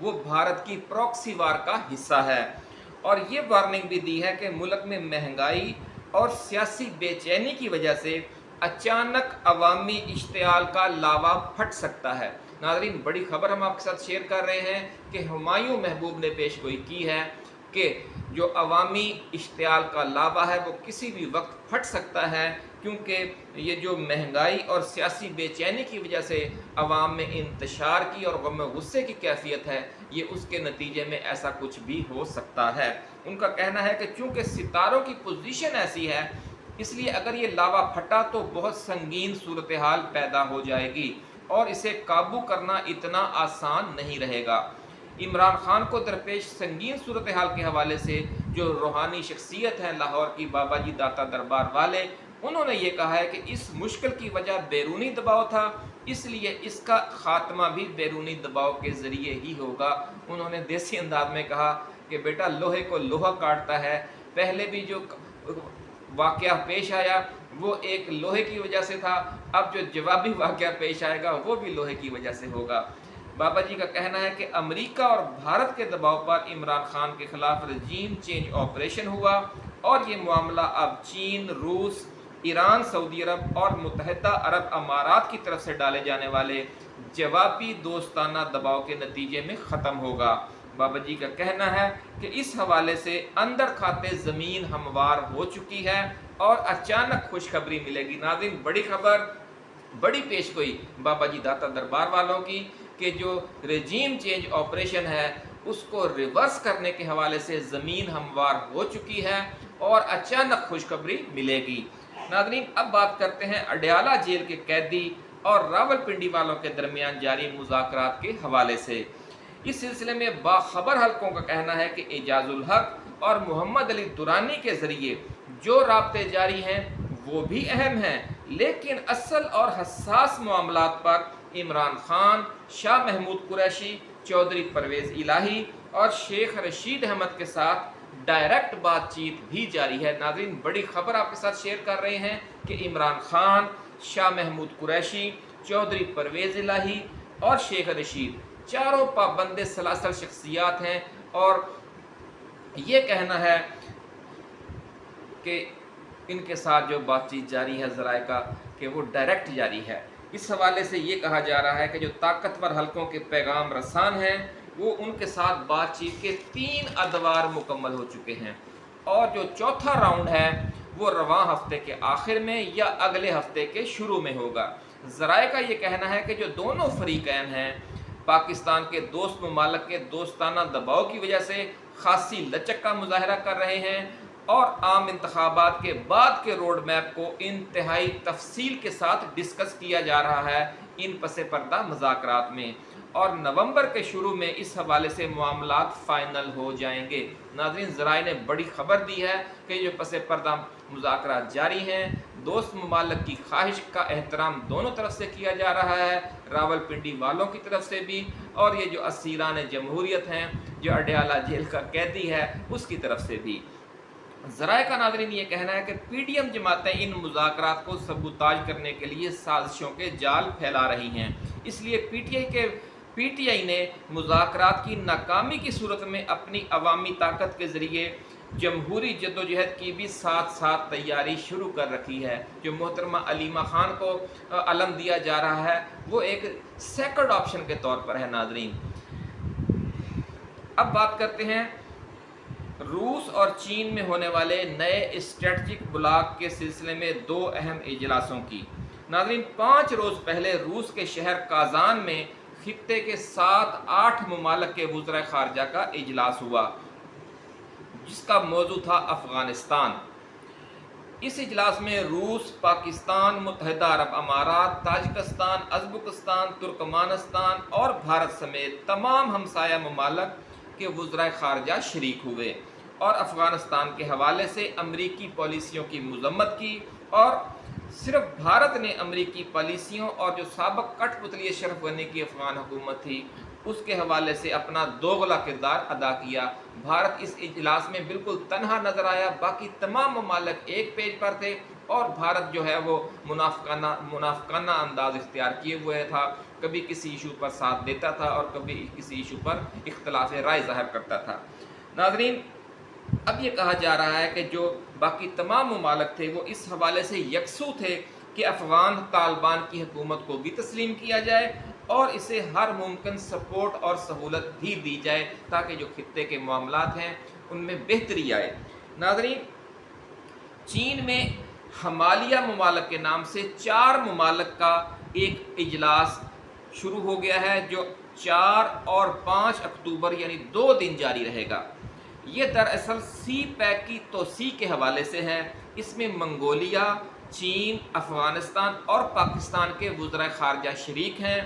وہ بھارت کی پروکسی وار کا حصہ ہے، اور یہ وارننگ بھی دی ہے کہ ملک میں مہنگائی اور سیاسی بے چینی کی وجہ سے اچانک عوامی اشتعال کا لاوا پھٹ سکتا ہے۔ ناظرین، بڑی خبر ہم آپ کے ساتھ شیئر کر رہے ہیں کہ ہمایوں محبوب نے پیش گوئی کی ہے کہ جو عوامی اشتعال کا لاوا ہے وہ کسی بھی وقت پھٹ سکتا ہے، کیونکہ یہ جو مہنگائی اور سیاسی بے چینی کی وجہ سے عوام میں انتشار کی اور غم و غصے کی کیفیت ہے، یہ اس کے نتیجے میں ایسا کچھ بھی ہو سکتا ہے۔ ان کا کہنا ہے کہ چونکہ ستاروں کی پوزیشن ایسی ہے، اس لیے اگر یہ لاوا پھٹا تو بہت سنگین صورتحال پیدا ہو جائے گی اور اسے قابو کرنا اتنا آسان نہیں رہے گا۔ عمران خان کو درپیش سنگین صورتحال کے حوالے سے جو روحانی شخصیت ہے لاہور کی بابا جی داتا دربار والے، انہوں نے یہ کہا ہے کہ اس مشکل کی وجہ بیرونی دباؤ تھا، اس لیے اس کا خاتمہ بھی بیرونی دباؤ کے ذریعے ہی ہوگا۔ انہوں نے دیسی انداز میں کہا کہ بیٹا لوہے کو لوہا کاٹتا ہے، پہلے بھی جو واقعہ پیش آیا وہ ایک لوہے کی وجہ سے تھا، اب جو جوابی واقعہ پیش آئے گا وہ بھی لوہے کی وجہ سے ہوگا۔ بابا جی کا کہنا ہے کہ امریکہ اور بھارت کے دباؤ پر عمران خان کے خلاف رجیم چینج آپریشن ہوا، اور یہ معاملہ اب چین، روس، ایران، سعودی عرب اور متحدہ عرب امارات کی طرف سے ڈالے جانے والے جوابی دوستانہ دباؤ کے نتیجے میں ختم ہوگا۔ بابا جی کا کہنا ہے کہ اس حوالے سے اندر کھاتے زمین ہموار ہو چکی ہے اور اچانک خوشخبری ملے گی۔ ناظرین، بڑی خبر، بڑی پیش گوئی بابا جی داتا دربار والوں کی کہ جو رجیم چینج آپریشن ہے اس کو ریورس کرنے کے حوالے سے زمین ہموار ہو چکی ہے اور اچانک خوشخبری ملے گی۔ ناظرین، اب بات کرتے ہیں اڈیالہ جیل کے قیدی اور راول پنڈی والوں کے درمیان جاری مذاکرات کے حوالے سے۔ اس سلسلے میں باخبر حلقوں کا کہنا ہے کہ اعجاز الحق اور محمد علی درانی کے ذریعے جو رابطے جاری ہیں وہ بھی اہم ہیں، لیکن اصل اور حساس معاملات پر عمران خان، شاہ محمود قریشی، چودھری پرویز الہی اور شیخ رشید احمد کے ساتھ ڈائریکٹ بات چیت بھی جاری ہے۔ ناظرین، بڑی خبر آپ کے ساتھ شیئر کر رہے ہیں کہ عمران خان، شاہ محمود قریشی، چودھری پرویز الہی اور شیخ رشید چاروں پابند سلاسل شخصیات ہیں، اور یہ کہنا ہے کہ ان کے ساتھ جو بات چیت جاری ہے ذرائع کا کہ وہ ڈائریکٹ جاری ہے۔ اس حوالے سے یہ کہا جا رہا ہے کہ جو طاقتور حلقوں کے پیغام رسان ہیں وہ ان کے ساتھ بات چیت کے 3 ادوار مکمل ہو چکے ہیں، اور جو چوتھا راؤنڈ ہے وہ رواں ہفتے کے آخر میں یا اگلے ہفتے کے شروع میں ہوگا۔ ذرائع کا یہ کہنا ہے کہ جو دونوں فریقین ہیں پاکستان کے دوست ممالک کے دوستانہ دباؤ کی وجہ سے خاصی لچک کا مظاہرہ کر رہے ہیں، اور عام انتخابات کے بعد کے روڈ میپ کو انتہائی تفصیل کے ساتھ ڈسکس کیا جا رہا ہے ان پس پردہ مذاکرات میں، اور نومبر کے شروع میں اس حوالے سے معاملات فائنل ہو جائیں گے۔ ناظرین، ذرائع نے بڑی خبر دی ہے کہ جو پس پردہ مذاکرات جاری ہیں، دوست ممالک کی خواہش کا احترام دونوں طرف سے کیا جا رہا ہے، راول پنڈی والوں کی طرف سے بھی، اور یہ جو اسیران جمہوریت ہیں، جو اڈیالہ جیل کا قیدی ہے، اس کی طرف سے بھی۔ ذرائع کا ناظرین یہ کہنا ہے کہ پی ڈی ایم جماعتیں ان مذاکرات کو سبوتاژ کرنے کے لیے سازشوں کے جال پھیلا رہی ہیں، اس لیے پی ٹی آئی نے مذاکرات کی ناکامی کی صورت میں اپنی عوامی طاقت کے ذریعے جمہوری جدوجہد کی بھی ساتھ ساتھ تیاری شروع کر رکھی ہے۔ جو محترمہ علیمہ خان کو علم دیا جا رہا ہے وہ ایک سیکنڈ آپشن کے طور پر ہے۔ ناظرین، اب بات کرتے ہیں روس اور چین میں ہونے والے نئے اسٹریٹجک بلاک کے سلسلے میں 2 اہم اجلاسوں کی۔ ناظرین، 5 روز پہلے روس کے شہر کازان میں خطے کے 7-8 ممالک کے وزرائے خارجہ کا اجلاس ہوا جس کا موضوع تھا افغانستان۔ اس اجلاس میں روس، پاکستان، متحدہ عرب امارات، تاجکستان، ازبکستان، ترکمانستان اور بھارت سمیت تمام ہمسایہ ممالک کے وزرائے خارجہ شریک ہوئے اور افغانستان کے حوالے سے امریکی پالیسیوں کی مذمت کی، اور صرف بھارت نے امریکی پالیسیوں اور جو سابق کٹ پتلی اشرف غنی کی افغان حکومت تھی اس کے حوالے سے اپنا دوغلا کردار ادا کیا۔ بھارت اس اجلاس میں بالکل تنہا نظر آیا، باقی تمام ممالک ایک پیج پر تھے، اور بھارت جو ہے وہ منافقانہ انداز اختیار کیے ہوئے تھا، کبھی کسی ایشو پر ساتھ دیتا تھا اور کبھی کسی ایشو پر اختلاف رائے ظاہر کرتا تھا۔ ناظرین، اب یہ کہا جا رہا ہے کہ جو باقی تمام ممالک تھے وہ اس حوالے سے یکسو تھے کہ افغان طالبان کی حکومت کو بھی تسلیم کیا جائے اور اسے ہر ممکن سپورٹ اور سہولت بھی دی جائے تاکہ جو خطے کے معاملات ہیں ان میں بہتری آئے۔ ناظرین، چین میں ہمالیہ ممالک کے نام سے 4 ممالک کا ایک اجلاس شروع ہو گیا ہے جو 4 اور 5 اکتوبر یعنی 2 دن جاری رہے گا۔ یہ دراصل سی پیک کی توسیع کے حوالے سے ہے۔ اس میں منگولیا، چین، افغانستان اور پاکستان کے وزرائے خارجہ شریک ہیں۔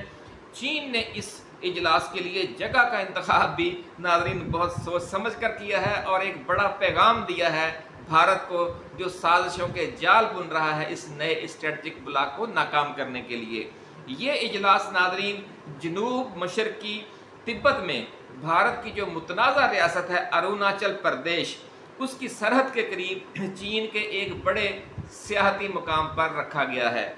چین نے اس اجلاس کے لیے جگہ کا انتخاب بھی ناظرین بہت سوچ سمجھ کر کیا ہے اور ایک بڑا پیغام دیا ہے بھارت کو جو سازشوں کے جال بن رہا ہے اس نئے اسٹریٹجک بلاک کو ناکام کرنے کے لیے۔ یہ اجلاس ناظرین جنوب مشرقی تبت میں بھارت کی جو متنازع ریاست ہے اروناچل پردیش، اس کی سرحد کے قریب چین کے ایک بڑے سیاحتی مقام پر رکھا گیا ہے،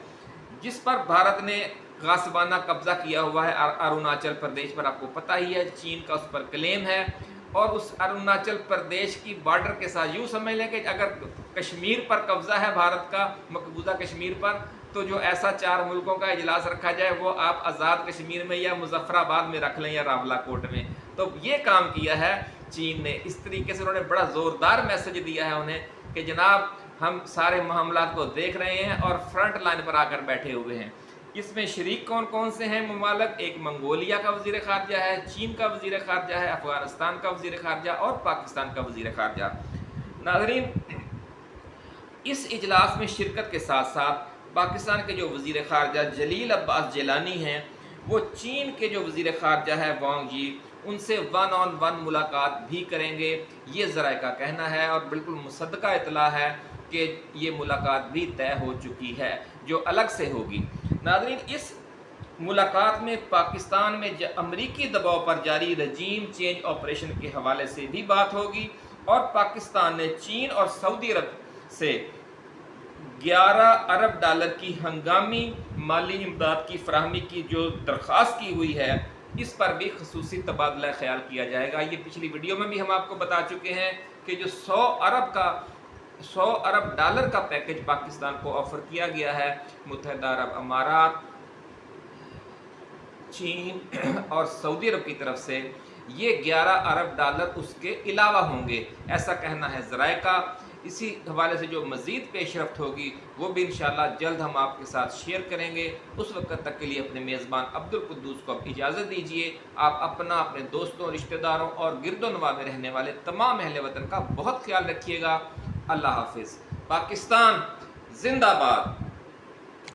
جس پر بھارت نے غاصبانہ قبضہ کیا ہوا ہے۔ اروناچل پردیش پر آپ کو پتہ ہی ہے چین کا اس پر کلیم ہے، اور اس اروناچل پردیش کی بارڈر کے ساتھ یوں سمجھ لیں کہ اگر کشمیر پر قبضہ ہے بھارت کا، مقبوضہ کشمیر پر، تو جو ایسا 4 ملکوں کا اجلاس رکھا جائے وہ آپ آزاد کشمیر میں یا مظفر آباد میں رکھ لیں یا راولہ کوٹ میں۔ تو یہ کام کیا ہے چین نے، اس طریقے سے انہوں نے بڑا زوردار میسج دیا ہے انہیں کہ جناب ہم سارے معاملات کو دیکھ رہے ہیں اور فرنٹ لائن پر آ کر بیٹھے ہوئے ہیں۔ اس میں شریک کون کون سے ہیں ممالک؟ ایک منگولیا کا وزیر خارجہ ہے، چین کا وزیر خارجہ ہے، افغانستان کا وزیر خارجہ اور پاکستان کا وزیر خارجہ۔ ناظرین، اس اجلاس میں شرکت کے ساتھ ساتھ پاکستان کے جو وزیر خارجہ جلیل عباس جیلانی ہیں، وہ چین کے جو وزیر خارجہ ہے وانگ یی، ان سے 1 on 1 ملاقات بھی کریں گے۔ یہ ذرائع کا کہنا ہے اور بالکل مصدقہ اطلاع ہے کہ یہ ملاقات بھی طے ہو چکی ہے جو الگ سے ہوگی۔ ناظرین، اس ملاقات میں پاکستان میں امریکی دباؤ پر جاری رجیم چینج آپریشن کے حوالے سے بھی بات ہوگی، اور پاکستان نے چین اور سعودی عرب سے 11 ارب ڈالر کی ہنگامی مالی امداد کی فراہمی کی جو درخواست کی ہوئی ہے، اس پر بھی خصوصی تبادلہ خیال کیا جائے گا۔ یہ پچھلی ویڈیو میں بھی ہم آپ کو بتا چکے ہیں کہ جو 100 ارب ڈالر کا پیکج پاکستان کو آفر کیا گیا ہے متحدہ عرب امارات، چین اور سعودی عرب کی طرف سے، یہ 11 ارب ڈالر اس کے علاوہ ہوں گے، ایسا کہنا ہے ذرائع کا۔ اسی حوالے سے جو مزید پیش رفت ہوگی وہ بھی انشاءاللہ جلد ہم آپ کے ساتھ شیئر کریں گے۔ اس وقت تک کے لیے اپنے میزبان عبدالقدوس کو اب اجازت دیجیے۔ آپ اپنے دوستوں، رشتہ داروں اور گرد و نواح میں رہنے والے تمام اہل وطن کا بہت خیال رکھیے گا۔ اللہ حافظ۔ پاکستان زندہ باد۔